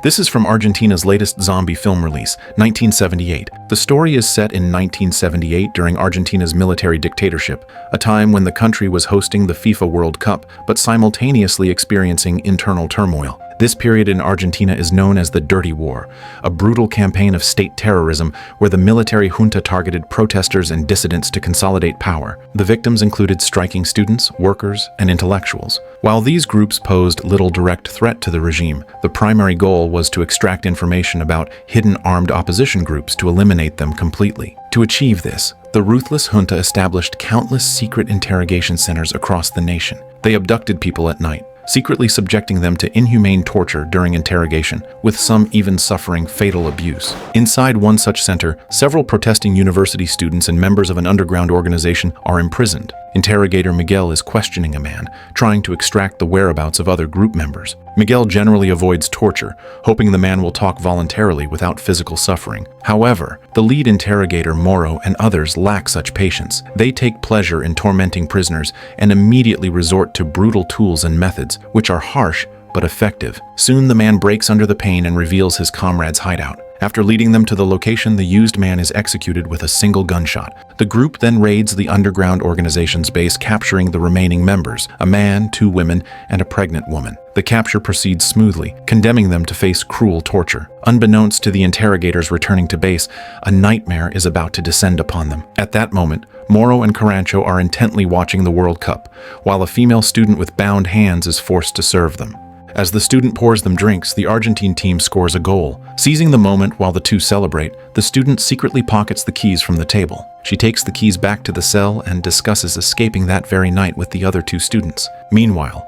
This is from Argentina's latest zombie film release, 1978. The story is set in 1978 during Argentina's military dictatorship, a time when the country was hosting the FIFA World Cup, but simultaneously experiencing internal turmoil. This period in Argentina is known as the Dirty War, a brutal campaign of state terrorism where the military junta targeted protesters and dissidents to consolidate power. The victims included striking students, workers, and intellectuals. While these groups posed little direct threat to the regime, the primary goal was to extract information about hidden armed opposition groups to eliminate them completely. To achieve this, the ruthless junta established countless secret interrogation centers across the nation. They abducted people at night, secretly subjecting them to inhumane torture during interrogation, with some even suffering fatal abuse. Inside one such center, several protesting university students and members of an underground organization are imprisoned. Interrogator Miguel is questioning a man, trying to extract the whereabouts of other group members. Miguel generally avoids torture, hoping the man will talk voluntarily without physical suffering. However, the lead interrogator, Moro, and others lack such patience. They take pleasure in tormenting prisoners and immediately resort to brutal tools and methods, which are harsh but effective. Soon the man breaks under the pain and reveals his comrade's hideout. After leading them to the location, the used man is executed with a single gunshot. The group then raids the underground organization's base, capturing the remaining members, a man, 2 women, and a pregnant woman. The capture proceeds smoothly, condemning them to face cruel torture. Unbeknownst to the interrogators returning to base, a nightmare is about to descend upon them. At that moment, Moro and Carancho are intently watching the World Cup, while a female student with bound hands is forced to serve them. As the student pours them drinks, the Argentine team scores a goal. Seizing the moment while the two celebrate, the student secretly pockets the keys from the table. She takes the keys back to the cell and discusses escaping that very night with the other 2 students. Meanwhile,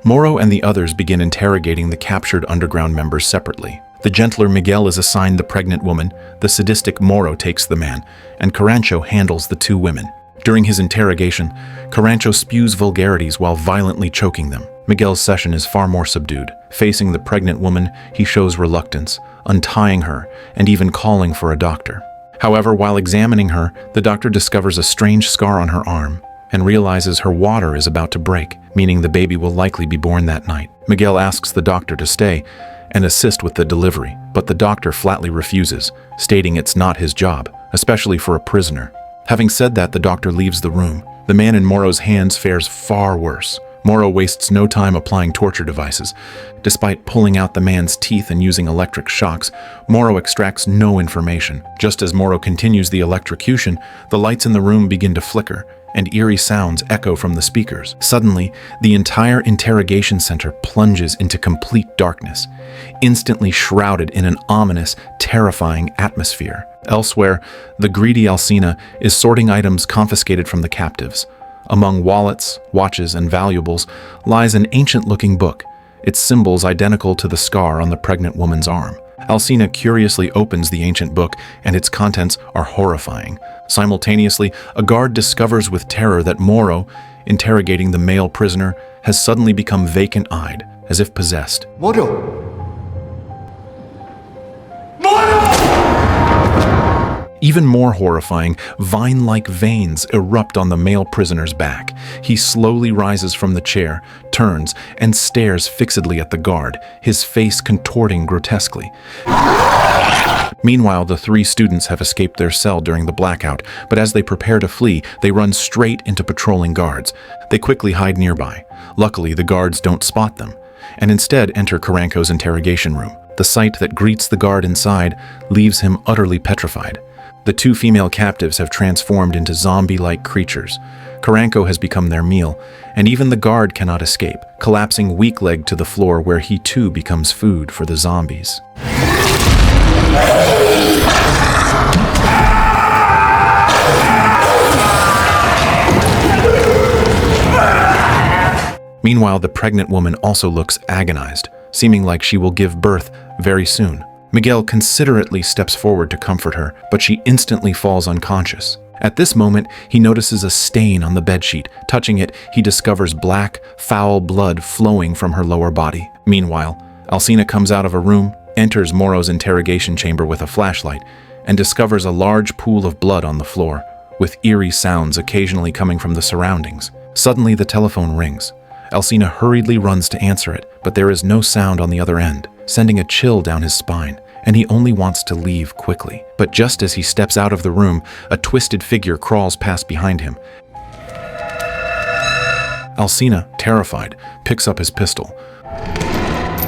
Moro and the others begin interrogating the captured underground members separately. The gentler Miguel is assigned the pregnant woman, the sadistic Moro takes the man, and Carancho handles the 2 women. During his interrogation, Carancho spews vulgarities while violently choking them. Miguel's session is far more subdued. Facing the pregnant woman, he shows reluctance, untying her and even calling for a doctor. However, while examining her, the doctor discovers a strange scar on her arm and realizes her water is about to break, meaning the baby will likely be born that night. Miguel asks the doctor to stay and assist with the delivery, but the doctor flatly refuses, stating it's not his job, especially for a prisoner. Having said that, the doctor leaves the room. The man in Moro's hands fares far worse. Moro wastes no time applying torture devices. Despite pulling out the man's teeth and using electric shocks, Moro extracts no information. Just as Moro continues the electrocution, the lights in the room begin to flicker, and eerie sounds echo from the speakers. Suddenly, the entire interrogation center plunges into complete darkness, instantly shrouded in an ominous, terrifying atmosphere. Elsewhere, the greedy Alcina is sorting items confiscated from the captives. Among wallets, watches, and valuables lies an ancient-looking book, its symbols identical to the scar on the pregnant woman's arm. Alcina curiously opens the ancient book, and its contents are horrifying. Simultaneously, a guard discovers with terror that Moro, interrogating the male prisoner, has suddenly become vacant-eyed, as if possessed. Moro! Even more horrifying, vine-like veins erupt on the male prisoner's back. He slowly rises from the chair, turns, and stares fixedly at the guard, his face contorting grotesquely. Meanwhile, the 3 students have escaped their cell during the blackout, but as they prepare to flee, they run straight into patrolling guards. They quickly hide nearby. Luckily, the guards don't spot them, and instead enter Carancho's interrogation room. The sight that greets the guard inside leaves him utterly petrified. The 2 female captives have transformed into zombie-like creatures. Carancho has become their meal, and even the guard cannot escape, collapsing weak-legged to the floor where he too becomes food for the zombies. Meanwhile, the pregnant woman also looks agonized, seeming like she will give birth very soon. Miguel considerately steps forward to comfort her, but she instantly falls unconscious. At this moment, he notices a stain on the bedsheet. Touching it, he discovers black, foul blood flowing from her lower body. Meanwhile, Alcina comes out of a room, enters Moro's interrogation chamber with a flashlight, and discovers a large pool of blood on the floor, with eerie sounds occasionally coming from the surroundings. Suddenly, the telephone rings. Alcina hurriedly runs to answer it, but there is no sound on the other end. sending a chill down his spine, and he only wants to leave quickly. But just as he steps out of the room, a twisted figure crawls past behind him. Alcina, terrified, picks up his pistol.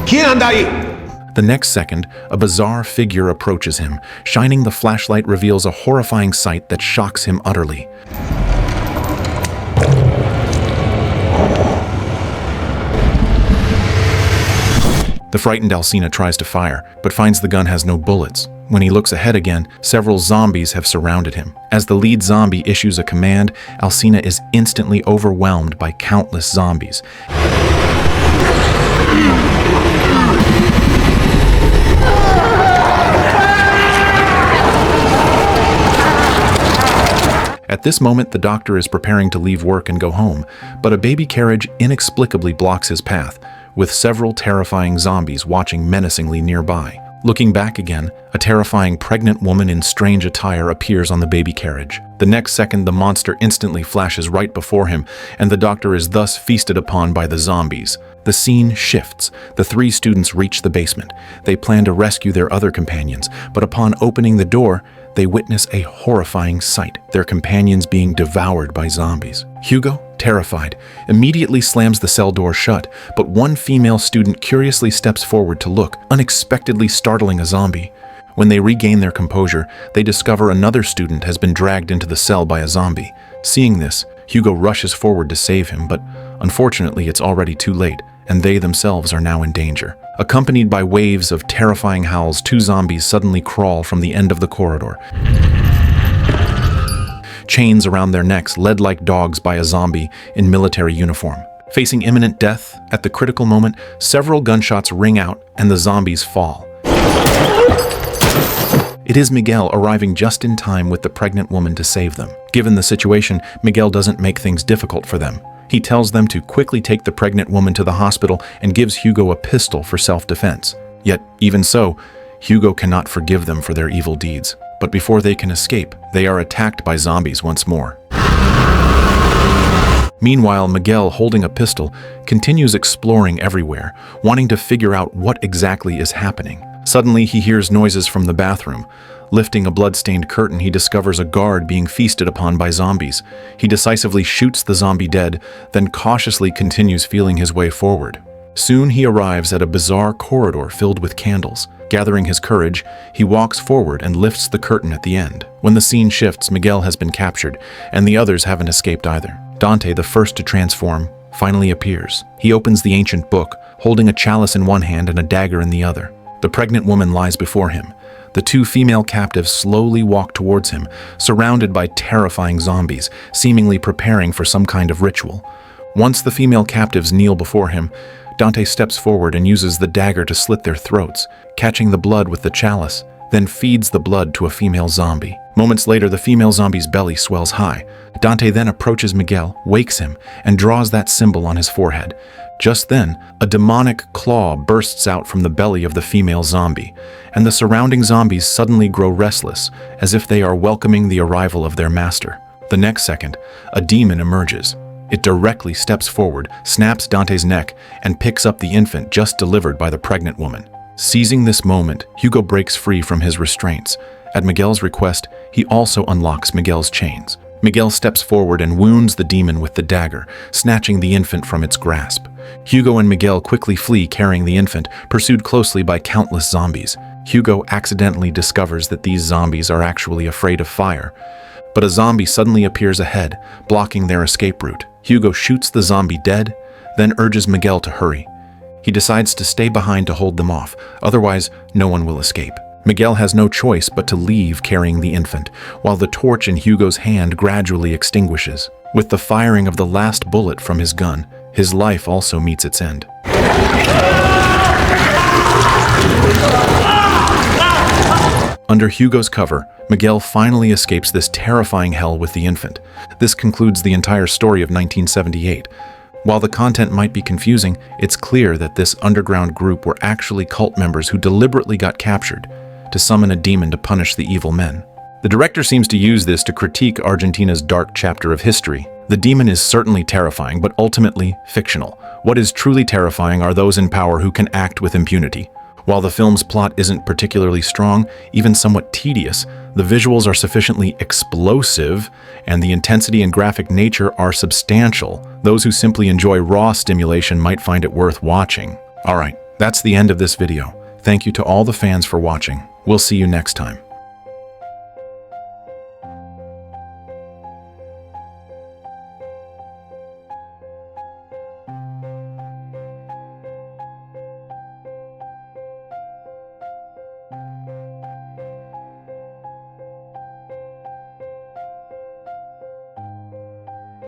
¿Quién anda ahí? The next second, a bizarre figure approaches him. Shining the flashlight reveals a horrifying sight that shocks him utterly. The frightened Alcina tries to fire, but finds the gun has no bullets. When he looks ahead again, several zombies have surrounded him. As the lead zombie issues a command, Alcina is instantly overwhelmed by countless zombies. At this moment, the doctor is preparing to leave work and go home, but a baby carriage inexplicably blocks his path, with several terrifying zombies watching menacingly nearby. Looking back again, a terrifying pregnant woman in strange attire appears on the baby carriage. The next second, the monster instantly flashes right before him, and the doctor is thus feasted upon by the zombies. The scene shifts. The three students reach the basement. They plan to rescue their other companions, but upon opening the door, they witness a horrifying sight, their companions being devoured by zombies. Hugo, terrified, immediately slams the cell door shut, but one female student curiously steps forward to look, unexpectedly startling a zombie. When they regain their composure, they discover another student has been dragged into the cell by a zombie. Seeing this, Hugo rushes forward to save him, but unfortunately it's already too late, and they themselves are now in danger. Accompanied by waves of terrifying howls, two zombies suddenly crawl from the end of the corridor. Chains around their necks, led like dogs by a zombie in military uniform. Facing imminent death, at the critical moment, several gunshots ring out and the zombies fall. It is Miguel arriving just in time with the pregnant woman to save them. Given the situation, Miguel doesn't make things difficult for them. He tells them to quickly take the pregnant woman to the hospital and gives Hugo a pistol for self-defense. Yet, even so, Hugo cannot forgive them for their evil deeds. But before they can escape, they are attacked by zombies once more. Meanwhile, Miguel, holding a pistol, continues exploring everywhere, wanting to figure out what exactly is happening. Suddenly, he hears noises from the bathroom. Lifting a blood-stained curtain, he discovers a guard being feasted upon by zombies. He decisively shoots the zombie dead, then cautiously continues feeling his way forward. Soon he arrives at a bizarre corridor filled with candles. Gathering his courage, he walks forward and lifts the curtain at the end. When the scene shifts, Miguel has been captured, and the others haven't escaped either. Dante, the first to transform, finally appears. He opens the ancient book, holding a chalice in one hand and a dagger in the other. The pregnant woman lies before him. The two female captives slowly walk towards him, surrounded by terrifying zombies, seemingly preparing for some kind of ritual. Once the female captives kneel before him, Dante steps forward and uses the dagger to slit their throats, catching the blood with the chalice, then feeds the blood to a female zombie. Moments later, the female zombie's belly swells high. Dante then approaches Miguel, wakes him, and draws that symbol on his forehead. Just then, a demonic claw bursts out from the belly of the female zombie, and the surrounding zombies suddenly grow restless, as if they are welcoming the arrival of their master. The next second, a demon emerges. It directly steps forward, snaps Dante's neck, and picks up the infant just delivered by the pregnant woman. Seizing this moment, Hugo breaks free from his restraints. At Miguel's request, he also unlocks Miguel's chains. Miguel steps forward and wounds the demon with the dagger, snatching the infant from its grasp. Hugo and Miguel quickly flee carrying the infant, pursued closely by countless zombies. Hugo accidentally discovers that these zombies are actually afraid of fire. But a zombie suddenly appears ahead, blocking their escape route. Hugo shoots the zombie dead, then urges Miguel to hurry. He decides to stay behind to hold them off, otherwise no one will escape. Miguel has no choice but to leave carrying the infant, while the torch in Hugo's hand gradually extinguishes. With the firing of the last bullet from his gun, his life also meets its end. Under Hugo's cover, Miguel finally escapes this terrifying hell with the infant. This concludes the entire story of 1978. While the content might be confusing, it's clear that this underground group were actually cult members who deliberately got captured to summon a demon to punish the evil men. The director seems to use this to critique Argentina's dark chapter of history. The demon is certainly terrifying, but ultimately fictional. What is truly terrifying are those in power who can act with impunity. While the film's plot isn't particularly strong, even somewhat tedious, the visuals are sufficiently explosive, and the intensity and graphic nature are substantial. Those who simply enjoy raw stimulation might find it worth watching. Alright, that's the end of this video. Thank you to all the fans for watching. We'll see you next time.